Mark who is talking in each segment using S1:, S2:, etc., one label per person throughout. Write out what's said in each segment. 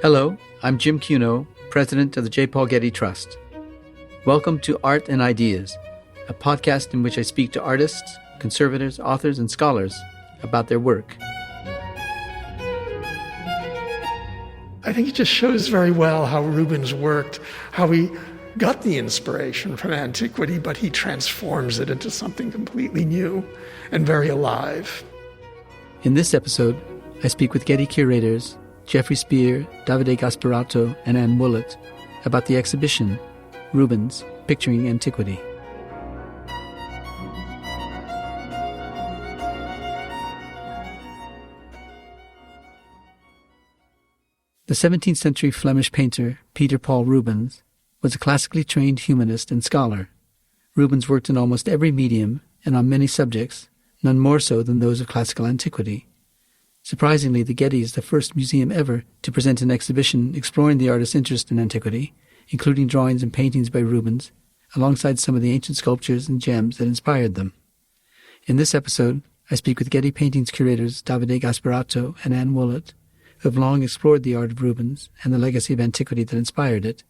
S1: Hello, I'm Jim Cuno, President of the J. Paul Getty Trust. Welcome to Art and Ideas, a podcast in which I speak to artists, conservators, authors, and scholars about their work.
S2: I think it just shows very well how Rubens worked, how he got the inspiration from antiquity, but he transforms it into something completely new and very alive.
S1: In this episode, I speak with Getty curators Jeffrey Spier, Davide Gasparotto, and Anne Woollett about the exhibition, Rubens, Picturing Antiquity. The 17th century Flemish painter Peter Paul Rubens was a classically trained humanist and scholar. Rubens worked in almost every medium and on many subjects, none more so than those of classical antiquity. Surprisingly, the Getty is the first museum ever to present an exhibition exploring the artist's interest in antiquity, including drawings and paintings by Rubens, alongside some of the ancient sculptures and gems that inspired them. In this episode, I speak with Getty Paintings curators Davide Gasparotto and Anne Woollett, who have long explored the art of Rubens and the legacy of antiquity that inspired it,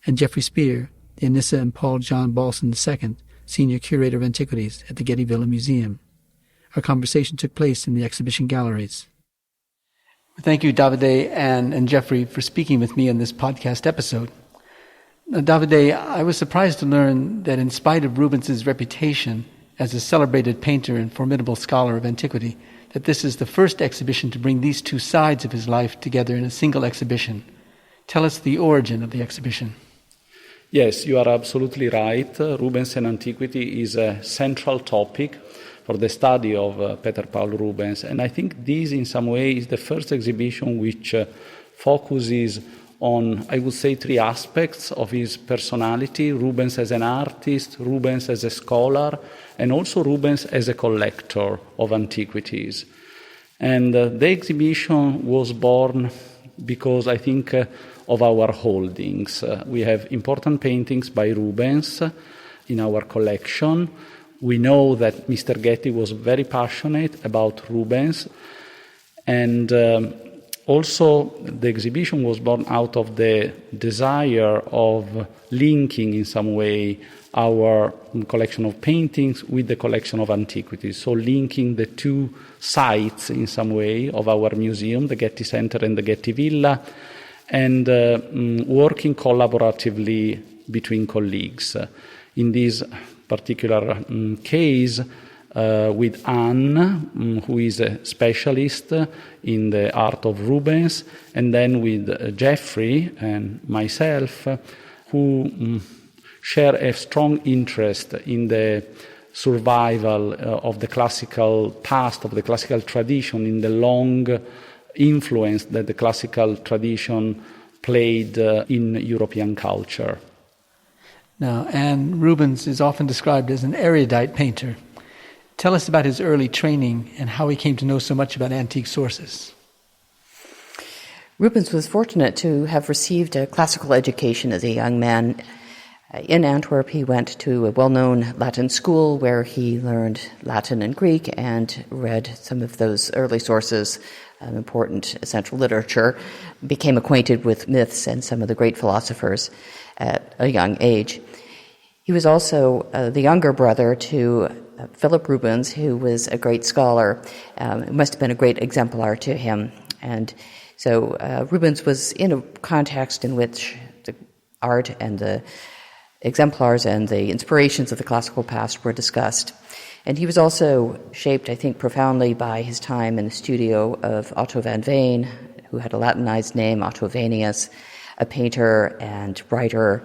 S1: and Jeffrey Spier, the Anissa and Paul John Balson II, Senior Curator of Antiquities at the Getty Villa Museum. Our conversation took place in the exhibition galleries. Thank you, Davide, Anne, and Jeffrey, for speaking with me on this podcast episode. Now, Davide, I was surprised to learn that in spite of Rubens' reputation as a celebrated painter and formidable scholar of antiquity, that this is the first exhibition to bring these two sides of his life together in a single exhibition. Tell us the origin of the exhibition.
S3: Yes, you are absolutely right. Rubens and antiquity is a central topic for the study of Peter Paul Rubens. And I think this, in some way, is the first exhibition which focuses on, I would say, three aspects of his personality: Rubens as an artist, Rubens as a scholar, and also Rubens as a collector of antiquities. And the exhibition was born because, I think, of our holdings. We have important paintings by Rubens in our collection. We know that Mr. Getty was very passionate about Rubens, and also the exhibition was born out of the desire of linking in some way our collection of paintings with the collection of antiquities, so linking the two sites in some way of our museum, the Getty Center and the Getty Villa, and working collaboratively between colleagues. In this particular case, with Anne, who is a specialist in the art of Rubens, and then with Jeffrey and myself, who share a strong interest in the survival of the classical past, of the classical tradition, in the long influence that the classical tradition played in European culture.
S1: Now, Anne, Rubens is often described as an erudite painter. Tell us about his early training and how he came to know so much about antique sources.
S4: Rubens was fortunate to have received a classical education as a young man. In Antwerp, he went to a well-known Latin school where he learned Latin and Greek and read some of those early sources, important essential literature, became acquainted with myths and some of the great philosophers at a young age. He was also the younger brother to Philip Rubens, who was a great scholar. It must have been a great exemplar to him. And so Rubens was in a context in which the art and the exemplars and the inspirations of the classical past were discussed. And he was also shaped, I think, profoundly by his time in the studio of Otto van Veen, who had a Latinized name, Otto Vanius, a painter and writer,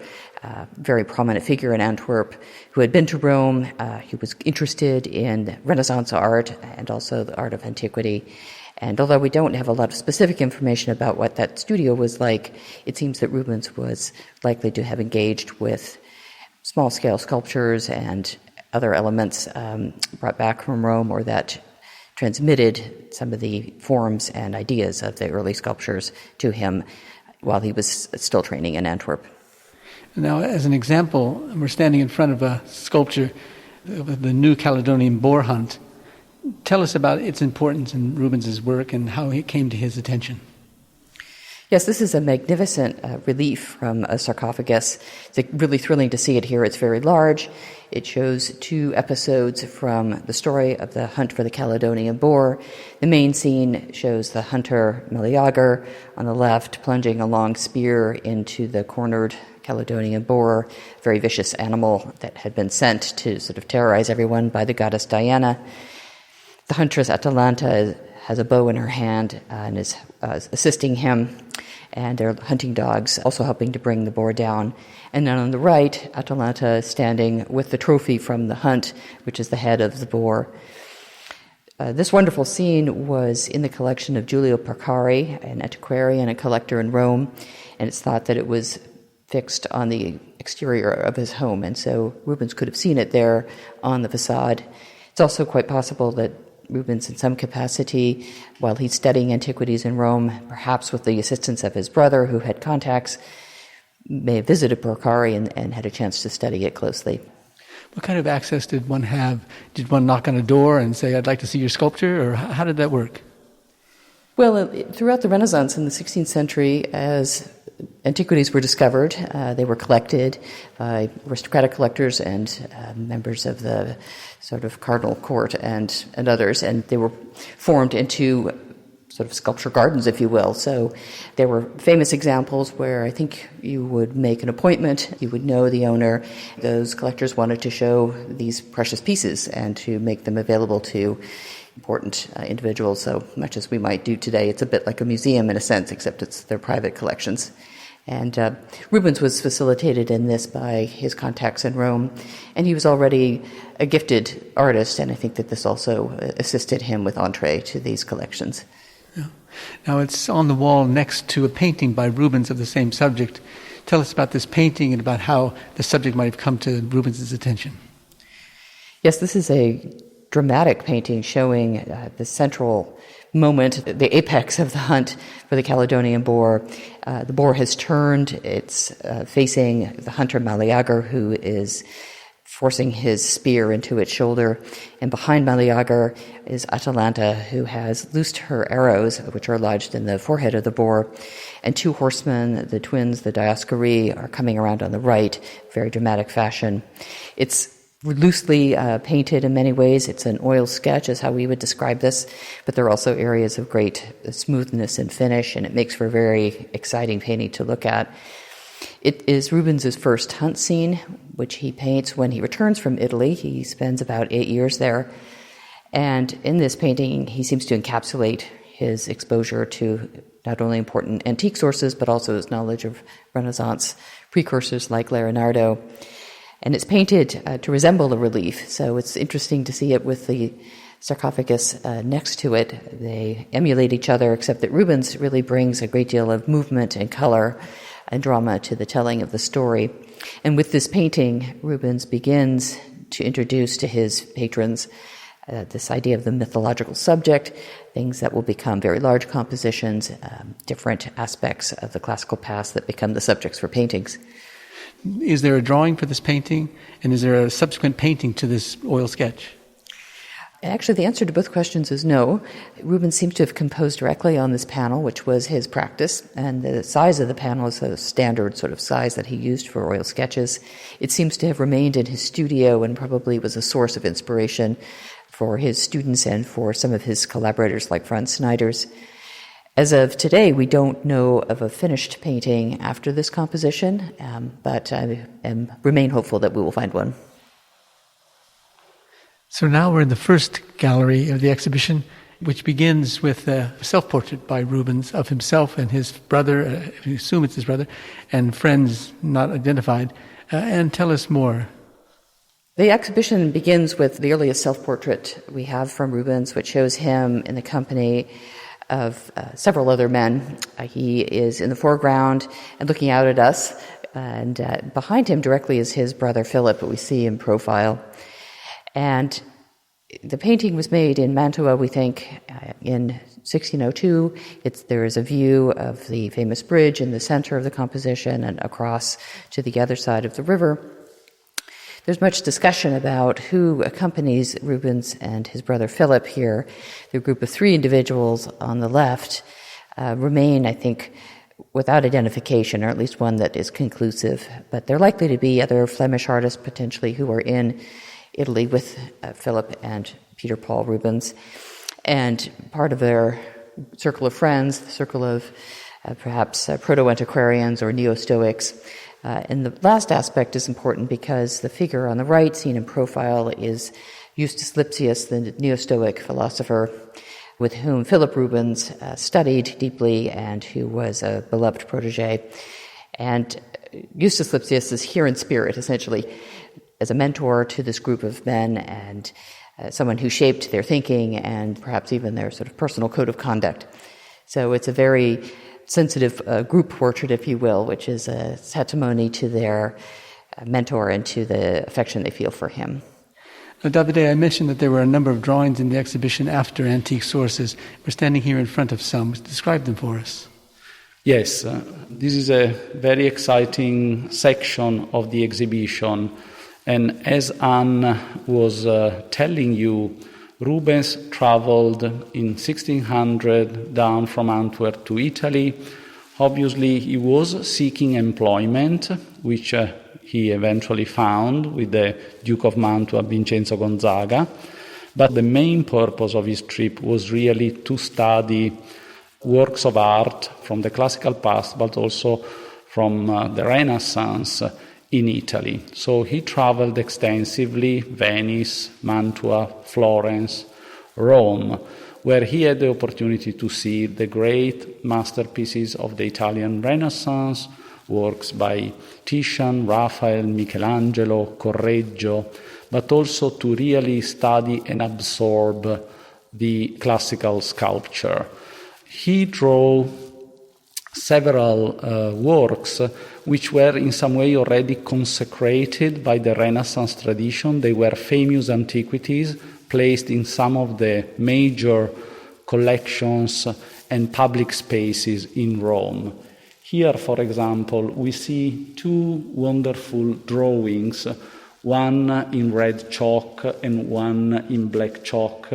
S4: very prominent figure in Antwerp, who had been to Rome. He was interested in Renaissance art and also the art of antiquity. And although we don't have a lot of specific information about what that studio was like, it seems that Rubens was likely to have engaged with small-scale sculptures and other elements brought back from Rome, or that transmitted some of the forms and ideas of the early sculptures to him while he was still training in Antwerp.
S1: Now, as an example, we're standing in front of a sculpture of the New Caledonian boar hunt. Tell us about its importance in Rubens's work and how it came to his attention.
S4: Yes, this is a magnificent relief from a sarcophagus. It's really thrilling to see it here. It's very large. It shows 2 episodes from the story of the hunt for the Caledonian boar. The main scene shows the hunter Meleager on the left plunging a long spear into the cornered Caledonian boar, a very vicious animal that had been sent to sort of terrorize everyone by the goddess Diana. The huntress Atalanta has a bow in her hand and is assisting him, and there are hunting dogs also helping to bring the boar down. And then on the right, Atalanta is standing with the trophy from the hunt, which is the head of the boar. This wonderful scene was in the collection of Giulio Porcari, an antiquarian and collector in Rome, and it's thought that it was fixed on the exterior of his home, and so Rubens could have seen it there on the facade. It's also quite possible that Rubens, in some capacity, while he's studying antiquities in Rome, perhaps with the assistance of his brother who had contacts, may have visited Porcari and had a chance to study it closely.
S1: What kind of access did one have? Did one knock on a door and say, "I'd like to see your sculpture," or how did that work?
S4: Well, throughout the Renaissance in the 16th century, as antiquities were discovered, they were collected by aristocratic collectors and members of the sort of cardinal court and others, and they were formed into sort of sculpture gardens, if you will. So there were famous examples where I think you would make an appointment, you would know the owner. Those collectors wanted to show these precious pieces and to make them available to important individuals, so much as we might do today. It's a bit like a museum in a sense, except it's their private collections. And Rubens was facilitated in this by his contacts in Rome, and he was already a gifted artist, and I think that this also assisted him with entree to these collections.
S1: Yeah. Now it's on the wall next to a painting by Rubens of the same subject. Tell us about this painting and about how the subject might have come to Rubens' attention.
S4: Yes, this is a dramatic painting showing the central moment, the apex of the hunt for the Caledonian boar. The boar has turned, it's facing the hunter Meleager, who is forcing his spear into its shoulder, and behind Meleager is Atalanta, who has loosed her arrows, which are lodged in the forehead of the boar, and 2 horsemen, the twins, the Dioscuri, are coming around on the right, very dramatic fashion. It's loosely painted in many ways. It's an oil sketch is how we would describe this, but there are also areas of great smoothness and finish, and it makes for a very exciting painting to look at. It is Rubens' first hunt scene, which he paints when he returns from Italy. He spends about 8 years there, and in this painting he seems to encapsulate his exposure to not only important antique sources, but also his knowledge of Renaissance precursors like Leonardo. And it's painted to resemble a relief, so it's interesting to see it with the sarcophagus next to it. They emulate each other, except that Rubens really brings a great deal of movement and color and drama to the telling of the story. And with this painting, Rubens begins to introduce to his patrons this idea of the mythological subject, things that will become very large compositions, different aspects of the classical past that become the subjects for paintings.
S1: Is there a drawing for this painting, and is there a subsequent painting to this oil sketch?
S4: Actually, the answer to both questions is no. Rubens seems to have composed directly on this panel, which was his practice, and the size of the panel is a standard sort of size that he used for oil sketches. It seems to have remained in his studio and probably was a source of inspiration for his students and for some of his collaborators like Franz Schneiders. As of today, we don't know of a finished painting after this composition, but I remain hopeful that we will find one.
S1: So now we're in the first gallery of the exhibition, which begins with a self-portrait by Rubens of himself and his brother, I assume it's his brother, and friends not identified. And tell us more.
S4: The exhibition begins with the earliest self-portrait we have from Rubens, which shows him in the company of several other men. He is in the foreground and looking out at us, and behind him directly is his brother Philip, who we see in profile. And the painting was made in Mantua, we think, in 1602. There is a view of the famous bridge in the center of the composition and across to the other side of the river. There's much discussion about who accompanies Rubens and his brother Philip here. The group of 3 individuals on the left remain, I think, without identification, or at least one that is conclusive. But there are likely to be other Flemish artists potentially who are in Italy with Philip and Peter Paul Rubens. And part of their circle of friends, the circle of perhaps proto-antiquarians or neo-Stoics. And the last aspect is important because the figure on the right, seen in profile, is Justus Lipsius, the neo-Stoic philosopher with whom Philip Rubens studied deeply and who was a beloved protege. And Justus Lipsius is here in spirit, essentially, as a mentor to this group of men and someone who shaped their thinking and perhaps even their sort of personal code of conduct. So it's a very sensitive group portrait, if you will, which is a testimony to their mentor and to the affection they feel for him.
S1: Now, Davide, I mentioned that there were a number of drawings in the exhibition after antique sources. We're standing here in front of some. Describe them for us.
S3: Yes, this is a very exciting section of the exhibition. And as Anne was telling you, Rubens traveled in 1600 down from Antwerp to Italy. Obviously, he was seeking employment, which he eventually found with the Duke of Mantua, Vincenzo Gonzaga. But the main purpose of his trip was really to study works of art from the classical past, but also from the Renaissance in Italy. So he traveled extensively, Venice, Mantua, Florence, Rome, where he had the opportunity to see the great masterpieces of the Italian Renaissance, works by Titian, Raphael, Michelangelo, Correggio, but also to really study and absorb the classical sculpture. He drew several works which were in some way already consecrated by the Renaissance tradition. They were famous antiquities placed in some of the major collections and public spaces in Rome. Here, for example, we see two wonderful drawings, one in red chalk and one in black chalk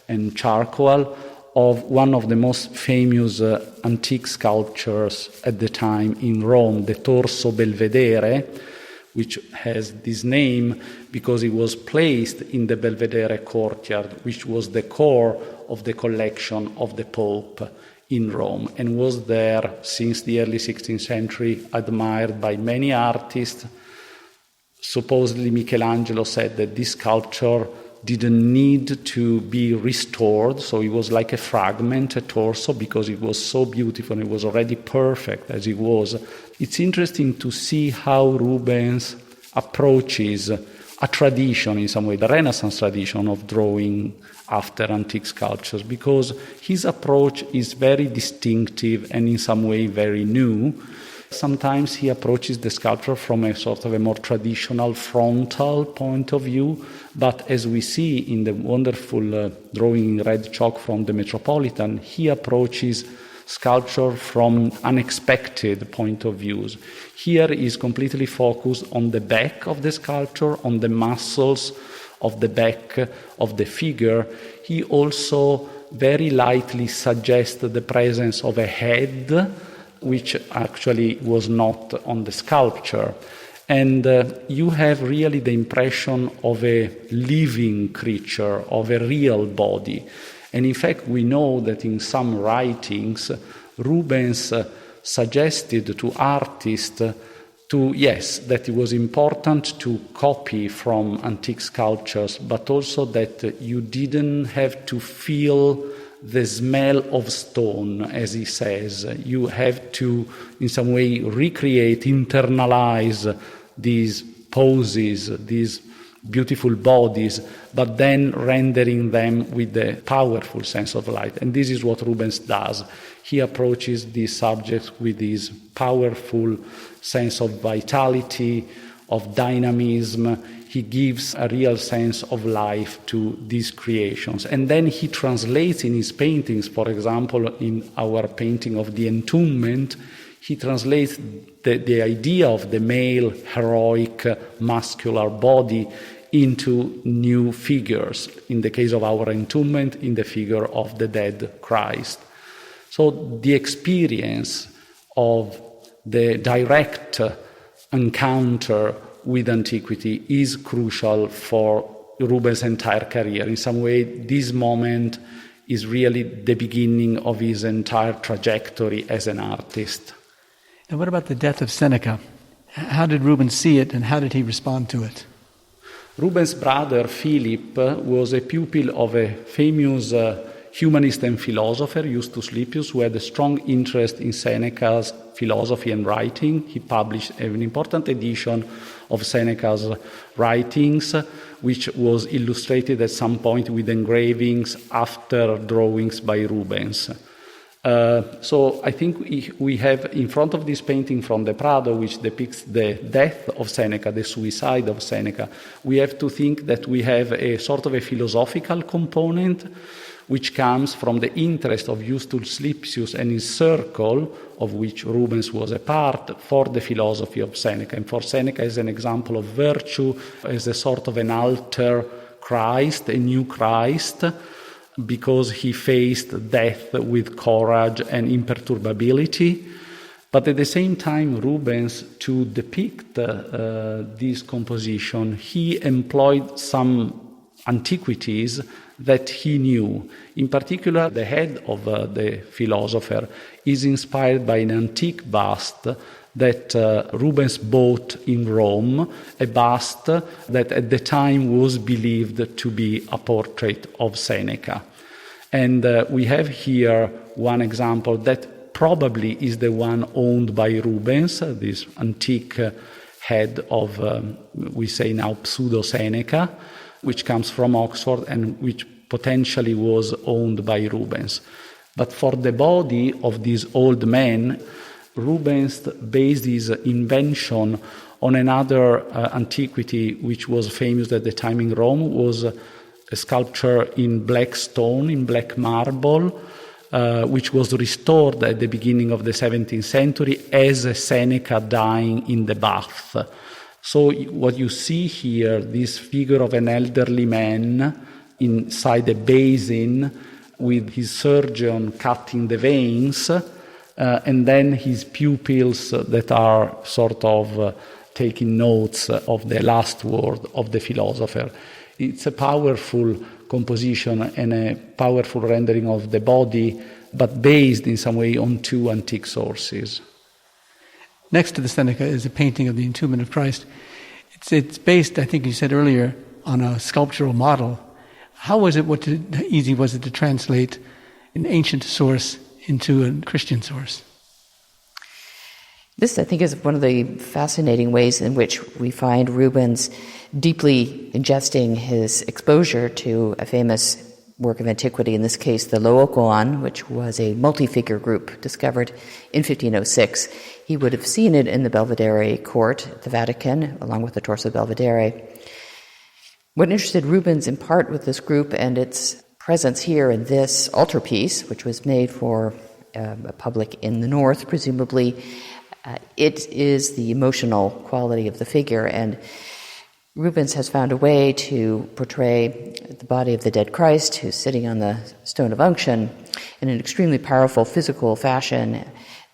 S3: and charcoal, of one of the most famous antique sculptures at the time in Rome, the Torso Belvedere, which has this name because it was placed in the Belvedere courtyard, which was the core of the collection of the Pope in Rome, and was there since the early 16th century, admired by many artists. Supposedly Michelangelo said that this sculpture didn't need to be restored, so it was like a fragment, a torso, because it was so beautiful, it was already perfect as it was. It's interesting to see how Rubens approaches a tradition in some way, the Renaissance tradition of drawing after antique sculptures, because his approach is very distinctive and in some way very new. Sometimes he approaches the sculpture from a sort of a more traditional frontal point of view, but as we see in the wonderful drawing in red chalk from the Metropolitan, he approaches sculpture from unexpected point of views. Here is completely focused on the back of the sculpture, on the muscles of the back of the figure. He also very lightly suggests the presence of a head, which actually was not on the sculpture. And you have really the impression of a living creature, of a real body. And in fact, we know that in some writings, Rubens suggested to artists that it was important to copy from antique sculptures, but also that you didn't have to feel the smell of stone, as he says. You have to, in some way, recreate, internalize these poses, these beautiful bodies, but then rendering them with a powerful sense of light. And this is what Rubens does. He approaches these subjects with this powerful sense of vitality, of dynamism. He gives a real sense of life to these creations. And then he translates in his paintings, for example, in our painting of the Entombment, he translates the idea of the male, heroic, muscular body into new figures. In the case of our Entombment, in the figure of the dead Christ. So the experience of the direct encounter with antiquity is crucial for Rubens' entire career. In some way, this moment is really the beginning of his entire trajectory as an artist.
S1: And what about the death of Seneca? How did Rubens see it, and how did he respond to it?
S3: Rubens' brother, Philip, was a pupil of a famous humanist and philosopher, Justus Lippius, who had a strong interest in Seneca's philosophy and writing. He published an important edition of Seneca's writings, which was illustrated at some point with engravings after drawings by Rubens. So I think we have in front of this painting from the Prado, which depicts the death of Seneca, the suicide of Seneca, we have to think that we have a sort of a philosophical component which comes from the interest of Justus Lipsius and his circle, of which Rubens was a part, for the philosophy of Seneca. And for Seneca as an example of virtue, as a sort of an alter Christ, a new Christ, because he faced death with courage and imperturbability. But at the same time, Rubens, to depict this composition, he employed some antiquities that he knew. In particular, the head of the philosopher is inspired by an antique bust that Rubens bought in Rome, a bust that at the time was believed to be a portrait of Seneca. And we have here one example that probably is the one owned by Rubens, this antique head of, we say now, pseudo-Seneca, which comes from Oxford and which potentially was owned by Rubens. But for the body of this old man, Rubens based his invention on another antiquity which was famous at the time in Rome, was a sculpture in black stone, in black marble, which was restored at the beginning of the 17th century as a Seneca dying in the bath. So what you see here, this figure of an elderly man inside a basin with his surgeon cutting the veins, and then his pupils that are sort of taking notes of the last word of the philosopher. It's a powerful composition and a powerful rendering of the body, but based in some way on two antique sources.
S1: Next to the Seneca is a painting of the Entombment of Christ. It's based, I think you said earlier, on a sculptural model. How was it, easy was it to translate an ancient source into a Christian source?
S4: This, I think, is one of the fascinating ways in which we find Rubens deeply ingesting his exposure to a famous work of antiquity, in this case the Laocoon, which was a multi-figure group discovered in 1506. He would have seen it in the Belvedere court at the Vatican, along with the Torso Belvedere. What interested Rubens in part with this group and its presence here in this altarpiece, which was made for a public in the north, presumably, it is the emotional quality of the figure, and Rubens has found a way to portray the body of the dead Christ, who's sitting on the stone of unction, in an extremely powerful physical fashion.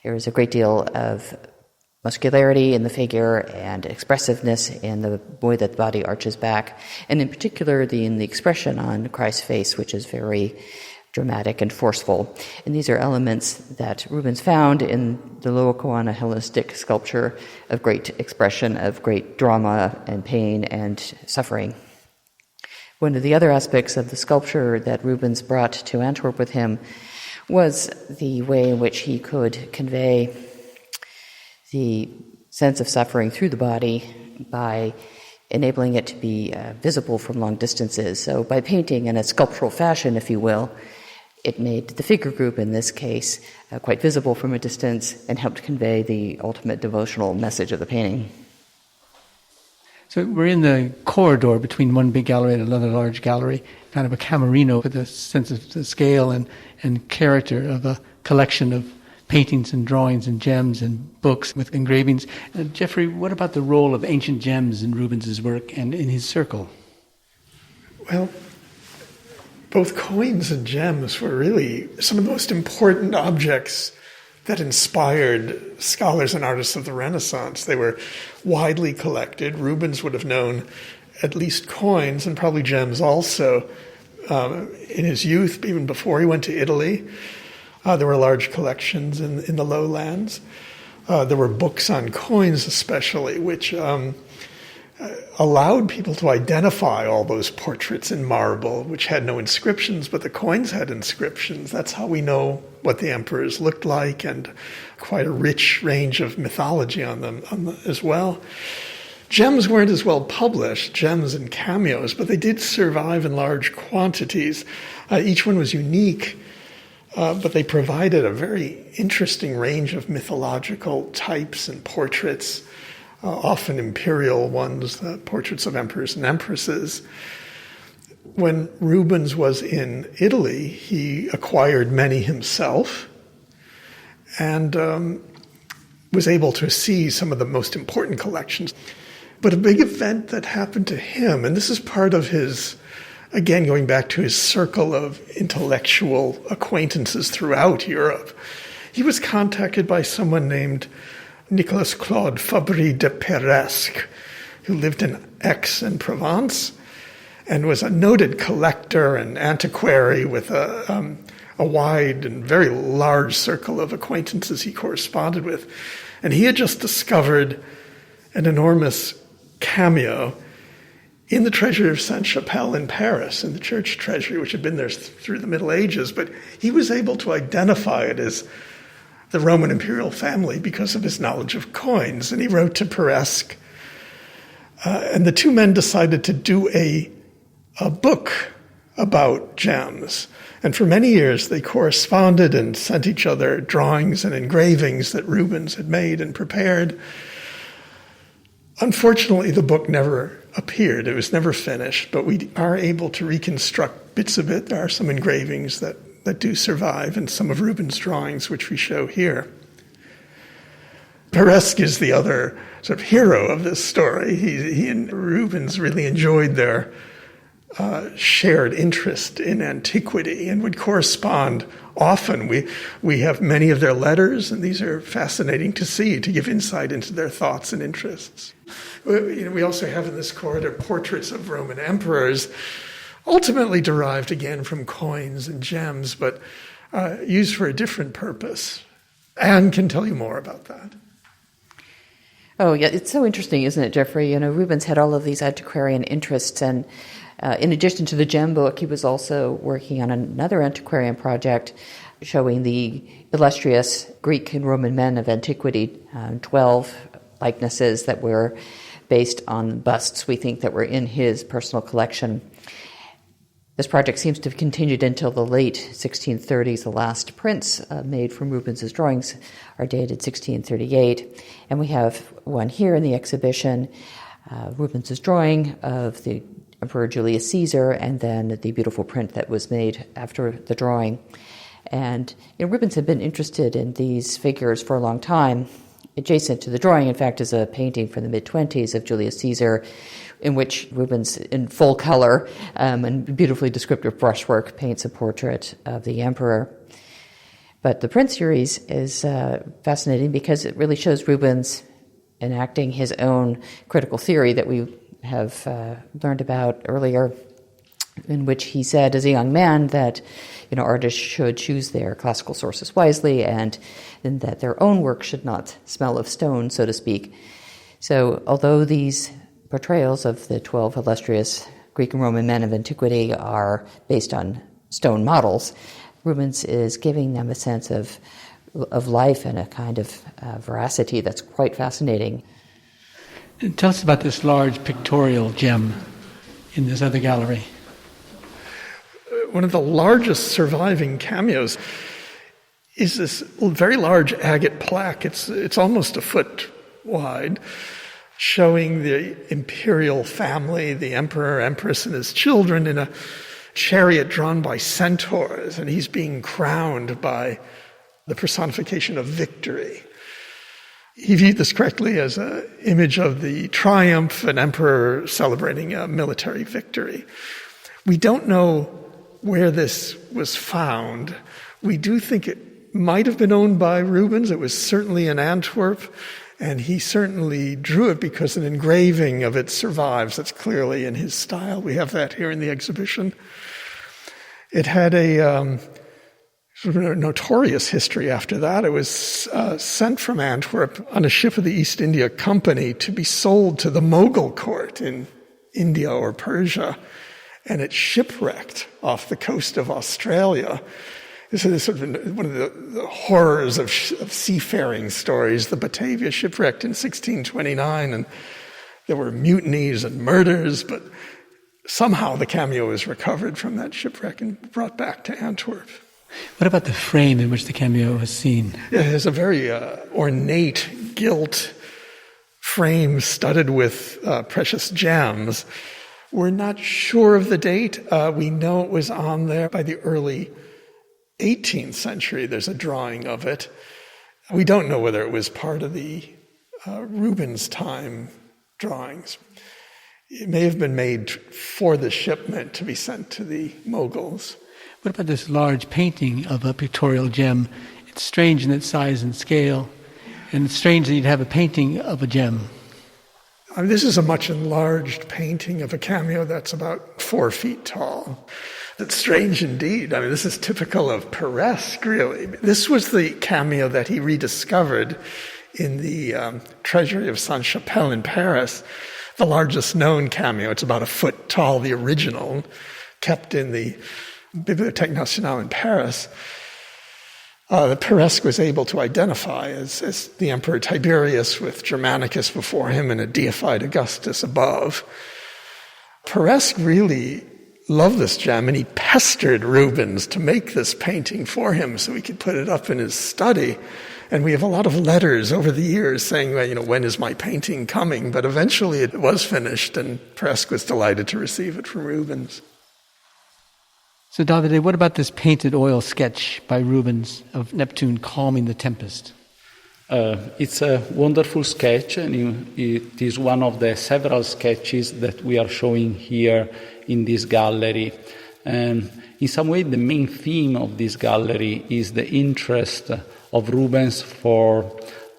S4: There is a great deal of muscularity in the figure and expressiveness in the way that the body arches back, and in particular in the expression on Christ's face, which is very dramatic and forceful. And these are elements that Rubens found in the Laocoon, a Hellenistic sculpture of great expression, of great drama and pain and suffering. One of the other aspects of the sculpture that Rubens brought to Antwerp with him was the way in which he could convey the sense of suffering through the body by enabling it to be visible from long distances. So by painting in a sculptural fashion, if you will, it made the figure group, in this case, quite visible from a distance and helped convey the ultimate devotional message of the painting.
S1: So we're in the corridor between one big gallery and another large gallery, kind of a camerino with a sense of the scale and character of a collection of paintings and drawings and gems and books with engravings. Jeffrey, what about the role of ancient gems in Rubens's work and in his circle?
S2: Well, both coins and gems were really some of the most important objects that inspired scholars and artists of the Renaissance. They were widely collected. Rubens would have known at least coins and probably gems also in his youth, even before he went to Italy. There were large collections in the lowlands. There were books on coins especially, which allowed people to identify all those portraits in marble, which had no inscriptions, but the coins had inscriptions. That's how we know what the emperors looked like, and quite a rich range of mythology on them as well. Gems weren't as well published, gems and cameos, but they did survive in large quantities. Each one was unique, but they provided a very interesting range of mythological types and portraits, often imperial ones, portraits of emperors and empresses. When Rubens was in Italy, he acquired many himself and was able to see some of the most important collections. But a big event that happened to him, and this is part of his, again, going back to his circle of intellectual acquaintances throughout Europe, he was contacted by someone named Nicolas Claude Fabry de Peresque, who lived in Aix in Provence and was a noted collector and antiquary with a wide and very large circle of acquaintances he corresponded with. And he had just discovered an enormous cameo in the treasury of Sainte-Chapelle in Paris, in the church treasury, which had been there through the Middle Ages. But he was able to identify it as the Roman imperial family because of his knowledge of coins. And he wrote to Peresque. And the two men decided to do a book about gems. And for many years they corresponded and sent each other drawings and engravings that Rubens had made and prepared. Unfortunately, the book never appeared. It was never finished, but we are able to reconstruct bits of it. There are some engravings that do survive and some of Rubens' drawings, which we show here. Peresque is the other sort of hero of this story. He and Rubens really enjoyed their shared interest in antiquity and would correspond often. We have many of their letters, and these are fascinating to see, to give insight into their thoughts and interests. We also have in this corridor portraits of Roman emperors, ultimately derived again from coins and gems, but used for a different purpose. Anne can tell you more about that.
S4: Oh, yeah, it's so interesting, isn't it, Jeffrey? Rubens had all of these antiquarian interests, and in addition to the gem book, he was also working on another antiquarian project showing the illustrious Greek and Roman men of antiquity, 12 likenesses that were based on busts, we think, that were in his personal collection. This project seems to have continued until the late 1630s. The last prints made from Rubens' drawings are dated 1638. And we have one here in the exhibition, Rubens' drawing of the Emperor Julius Caesar, and then the beautiful print that was made after the drawing. And Rubens had been interested in these figures for a long time. Adjacent to the drawing, in fact, is a painting from the mid-20s of Julius Caesar, in which Rubens, in full color and beautifully descriptive brushwork, paints a portrait of the emperor. But the print series is fascinating because it really shows Rubens enacting his own critical theory that we have learned about earlier, in which he said as a young man that artists should choose their classical sources wisely, and that their own work should not smell of stone, so to speak. So although these portrayals of the 12 illustrious Greek and Roman men of antiquity are based on stone models, Rubens is giving them a sense of life and a kind of veracity that's quite fascinating.
S1: Tell us about this large pictorial gem in this other gallery.
S2: One of the largest surviving cameos is this very large agate plaque. It's almost a foot wide, showing the imperial family, the emperor, empress, and his children in a chariot drawn by centaurs, and he's being crowned by the personification of victory. He viewed this correctly as an image of the triumph, an emperor celebrating a military victory. We don't know where this was found. We do think it might have been owned by Rubens. It was certainly in Antwerp, and he certainly drew it because an engraving of it survives. That's clearly in his style. We have that here in the exhibition. It had a sort of a notorious history after that. It was sent from Antwerp on a ship of the East India Company to be sold to the Mughal court in India or Persia, and it shipwrecked off the coast of Australia. This is sort of one of the horrors of seafaring stories. The Batavia shipwrecked in 1629, and there were mutinies and murders, but somehow the cameo was recovered from that shipwreck and brought back to Antwerp.
S1: What about the frame in which the cameo is seen?
S2: It has a very ornate gilt frame studded with precious gems. We're not sure of the date. We know it was on there by the early 18th century. There's a drawing of it. We don't know whether it was part of the Rubens time drawings. It may have been made for the shipment to be sent to the Mughals.
S1: What about this large painting of a pictorial gem? It's strange in its size and scale, and it's strange that you'd have a painting of a gem.
S2: This is a much enlarged painting of a cameo that's about 4 feet tall. It's strange indeed. I mean, this is typical of Peresque, really. This was the cameo that he rediscovered in the Treasury of Sainte-Chapelle in Paris, the largest known cameo. It's about 1 foot tall, the original, kept in the Bibliothèque Nationale in Paris. Peresque was able to identify as the Emperor Tiberius with Germanicus before him and a deified Augustus above. Peresque really loved this gem, and he pestered Rubens to make this painting for him so he could put it up in his study. And we have a lot of letters over the years saying, well, when is my painting coming? But eventually it was finished, and Peresque was delighted to receive it from Rubens.
S1: So, Davide, what about this painted oil sketch by Rubens of Neptune calming the tempest?
S3: It's a wonderful sketch, and it is one of the several sketches that we are showing here in this gallery. In some way, the main theme of this gallery is the interest of Rubens for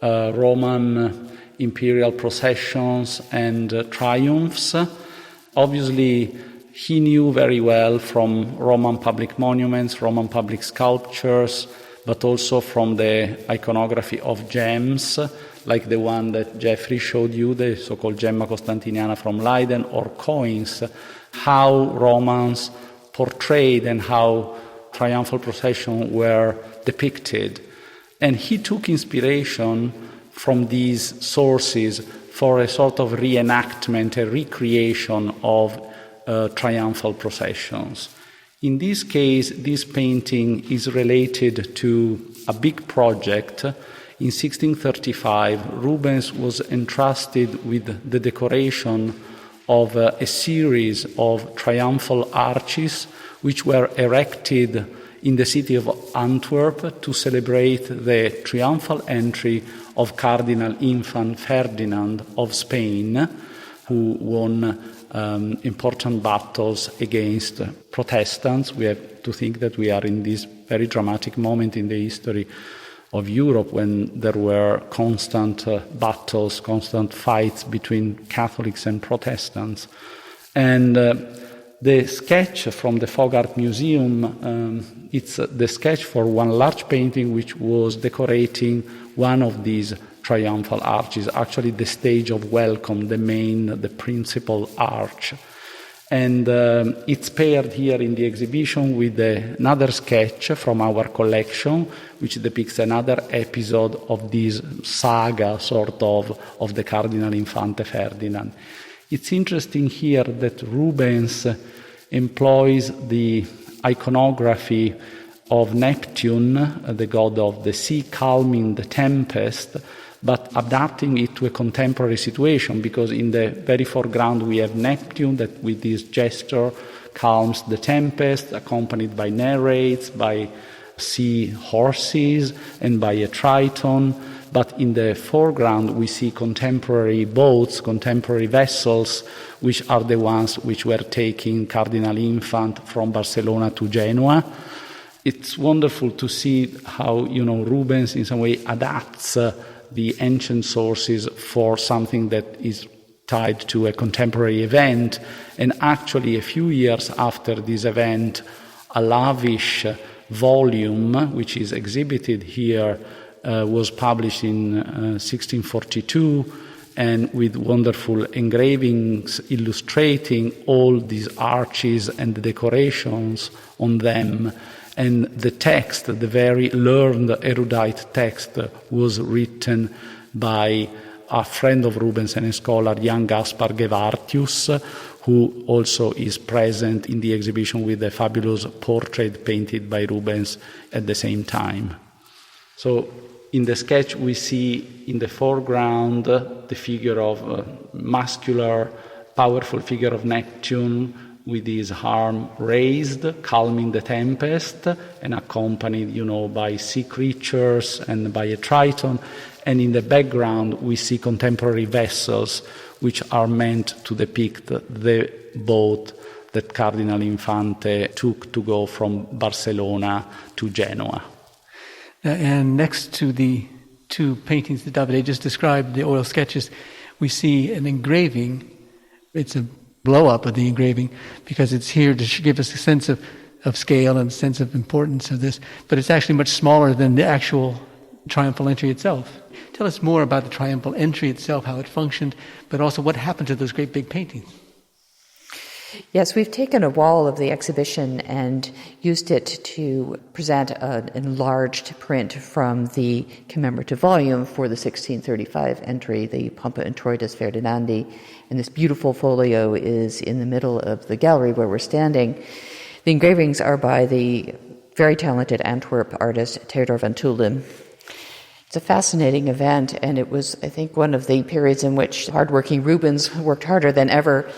S3: Roman imperial processions and triumphs. Obviously, he knew very well from Roman public monuments, Roman public sculptures, but also from the iconography of gems, like the one that Jeffrey showed you, the so-called Gemma Constantiniana from Leiden, or coins, how Romans portrayed and how triumphal processions were depicted. And he took inspiration from these sources for a sort of reenactment, a recreation of triumphal processions. In this case, this painting is related to a big project. In 1635, Rubens was entrusted with the decoration of a series of triumphal arches which were erected in the city of Antwerp to celebrate the triumphal entry of Cardinal Infant Ferdinand of Spain, who won important battles against Protestants. We have to think that we are in this very dramatic moment in the history of Europe when there were constant battles, constant fights between Catholics and Protestants. And the sketch from the Folk Art Museum, it's the sketch for one large painting which was decorating one of these triumphal arches, actually the stage of welcome, the principal arch. And it's paired here in the exhibition with another sketch from our collection, which depicts another episode of this saga, sort of the Cardinal Infante Ferdinand. It's interesting here that Rubens employs the iconography of Neptune, the god of the sea, calming the tempest, but adapting it to a contemporary situation, because in the very foreground we have Neptune that with this gesture calms the tempest, accompanied by narrates, by sea horses and by a triton. But in the foreground we see contemporary boats, contemporary vessels, which are the ones which were taking Cardinal Infant from Barcelona to Genoa. It's wonderful to see how, Rubens in some way adapts the ancient sources for something that is tied to a contemporary event. And actually, a few years after this event, a lavish volume, which is exhibited here, was published in 1642, and with wonderful engravings illustrating all these arches and the decorations on them. And the text, the very learned, erudite text, was written by a friend of Rubens and a scholar, young Gaspar Gevartius, who also is present in the exhibition with a fabulous portrait painted by Rubens at the same time. So in the sketch we see in the foreground the figure of muscular, powerful figure of Neptune with his arm raised, calming the tempest, and accompanied, by sea creatures and by a triton. And in the background, we see contemporary vessels which are meant to depict the boat that Cardinal Infante took to go from Barcelona to Genoa.
S1: And next to the two paintings that Davide just described, the oil sketches, we see an engraving. It's a blow-up of the engraving because it's here to give us a sense of scale and a sense of importance of this, but it's actually much smaller than the actual triumphal entry itself. Tell us more about the triumphal entry itself, how it functioned, but also what happened to those great big paintings.
S4: Yes, we've taken a wall of the exhibition and used it to present an enlarged print from the commemorative volume for the 1635 entry, the Pompa Introitus Ferdinandi. And this beautiful folio is in the middle of the gallery where we're standing. The engravings are by the very talented Antwerp artist Theodor van Tulden. It's a fascinating event, and it was, I think, one of the periods in which hardworking Rubens worked harder than ever.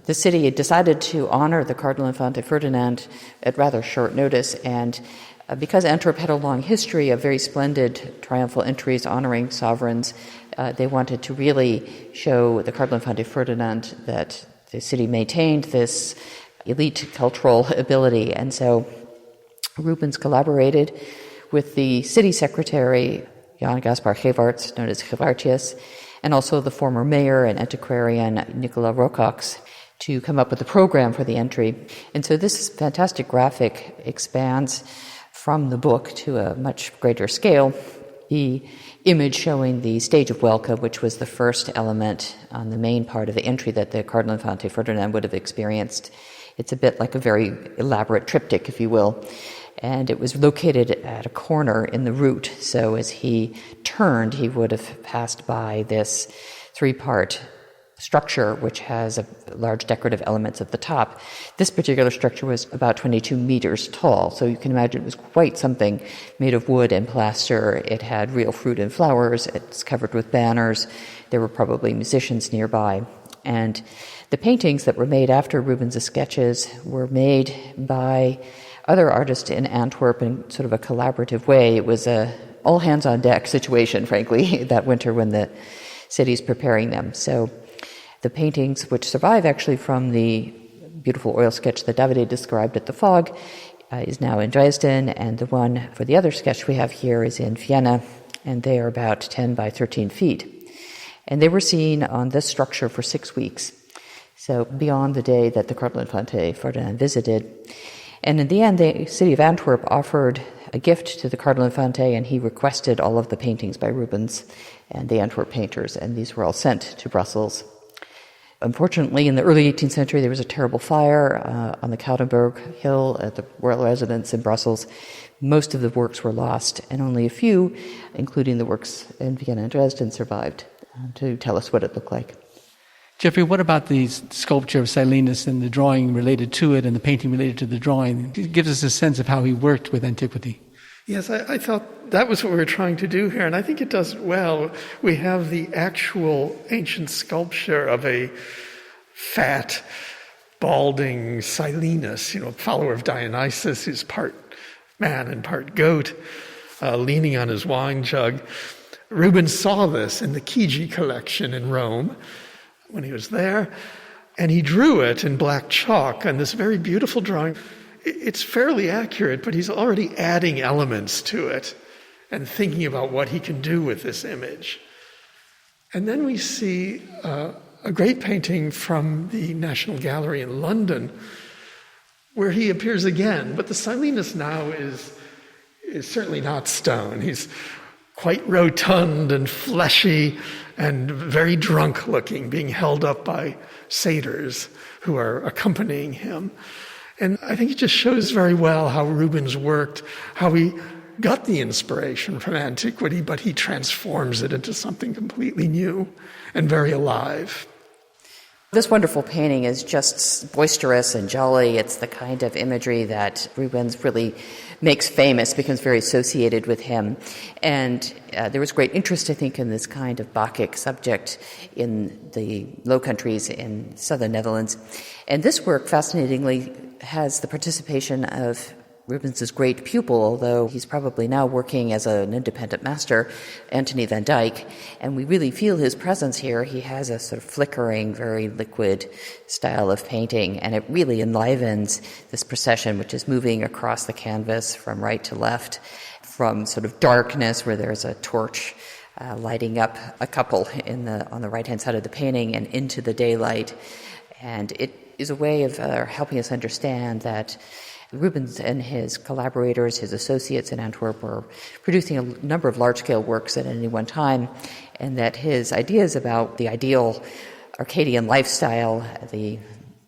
S4: The city had decided to honor the Cardinal Infante Ferdinand at rather short notice, and because Antwerp had a long history of very splendid triumphal entries honoring sovereigns, they wanted to really show the Cardinal Infante Ferdinand that the city maintained this elite cultural ability. And so Rubens collaborated with the city secretary, Jan Gaspar Gevaerts, known as Gevaertius, and also the former mayor and antiquarian Nicola Rocox, to come up with a program for the entry. And so this fantastic graphic expands from the book to a much greater scale. The image showing the stage of welcome, which was the first element on the main part of the entry that the Cardinal Infante Ferdinand would have experienced. It's a bit like a very elaborate triptych, if you will. And it was located at a corner in the route, so as he turned, he would have passed by this three-part structure, which has large decorative elements at the top. This particular structure was about 22 meters tall, so you can imagine it was quite something, made of wood and plaster. It had real fruit and flowers. It's covered with banners. There were probably musicians nearby. And the paintings that were made after Rubens' sketches were made by other artists in Antwerp in sort of a collaborative way. It was a all-hands-on-deck situation, frankly, that winter when the city's preparing them. So the paintings, which survive actually from the beautiful oil sketch that Davide described at the Fog, is now in Dresden, and the one for the other sketch we have here is in Vienna, and they are about 10 by 13 feet. And they were seen on this structure for 6 weeks, so beyond the day that the Cardinal Infante Ferdinand visited. And in the end, the city of Antwerp offered a gift to the Cardinal Infante, and he requested all of the paintings by Rubens and the Antwerp painters, and these were all sent to Brussels. Unfortunately, in the early 18th century, there was a terrible fire on the Koudenberg Hill at the royal residence in Brussels. Most of the works were lost, and only a few, including the works in Vienna and Dresden, survived to tell us what it looked like.
S1: Jeffrey, what about the sculpture of Silenus and the drawing related to it and the painting related to the drawing? It gives us a sense of how he worked with antiquity.
S2: Yes, I thought that was what we were trying to do here, and I think it does it well. We have the actual ancient sculpture of a fat, balding Silenus, follower of Dionysus, who's part man and part goat, leaning on his wine jug. Rubens saw this in the Chigi collection in Rome when he was there, and he drew it in black chalk on this very beautiful drawing. it's fairly accurate, but he's already adding elements to it and thinking about what he can do with this image. And then we see a great painting from the National Gallery in London where he appears again, but the Silenus now is certainly not stone. He's quite rotund and fleshy and very drunk looking, being held up by satyrs who are accompanying him. And I think it just shows very well how Rubens worked, how he got the inspiration from antiquity, but he transforms it into something completely new and very alive.
S4: This wonderful painting is just boisterous and jolly. It's the kind of imagery that Rubens really makes famous, becomes very associated with him. And there was great interest, I think, in this kind of Bacchic subject in the Low Countries in southern Netherlands. And this work, fascinatingly, has the participation of Rubens's great pupil, although he's probably now working as an independent master, Antony van Dyck, and we really feel his presence here. He has a sort of flickering, very liquid style of painting, and it really enlivens this procession, which is moving across the canvas from right to left, from sort of darkness where there's a torch lighting up a couple on the right-hand side of the painting, and into the daylight. And it is a way of helping us understand that Rubens and his collaborators, his associates in Antwerp, were producing a number of large-scale works at any one time, and that his ideas about the ideal Arcadian lifestyle, the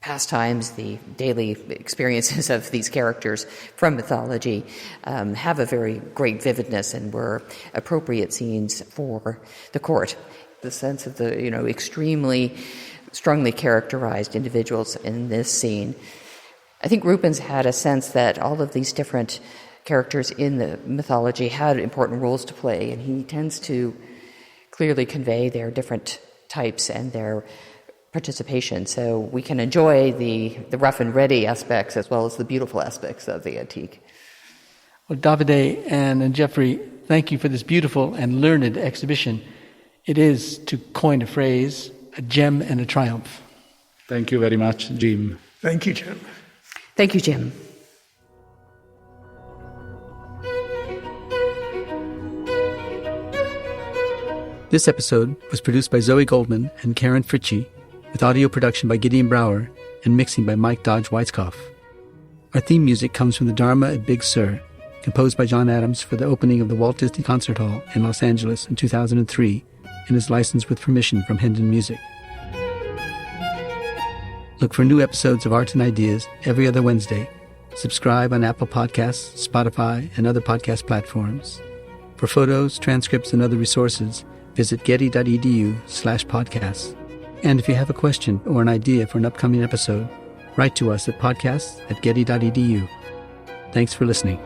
S4: pastimes, the daily experiences of these characters from mythology have a very great vividness and were appropriate scenes for the court. The sense of the, extremely strongly characterized individuals in this scene. I think Rubens had a sense that all of these different characters in the mythology had important roles to play, and he tends to clearly convey their different types and their participation. So we can enjoy the rough and ready aspects as well as the beautiful aspects of the antique.
S1: Well, Davide and Jeffrey, thank you for this beautiful and learned exhibition. It is, to coin a phrase, a gem and a triumph.
S3: Thank you very much, Jim.
S2: Thank you, Jim.
S4: Thank you, Jim.
S1: This episode was produced by Zoe Goldman and Karen Fritchie, with audio production by Gideon Brower and mixing by Mike Dodge Weitzkopf. Our theme music comes from the Dharma at Big Sur, composed by John Adams for the opening of the Walt Disney Concert Hall in Los Angeles in 2003, and is licensed with permission from Hendon Music. Look for new episodes of Art and Ideas every other Wednesday. Subscribe on Apple Podcasts, Spotify, and other podcast platforms. For photos, transcripts, and other resources, visit getty.edu/podcasts. And if you have a question or an idea for an upcoming episode, write to us at podcasts@getty.edu. Thanks for listening.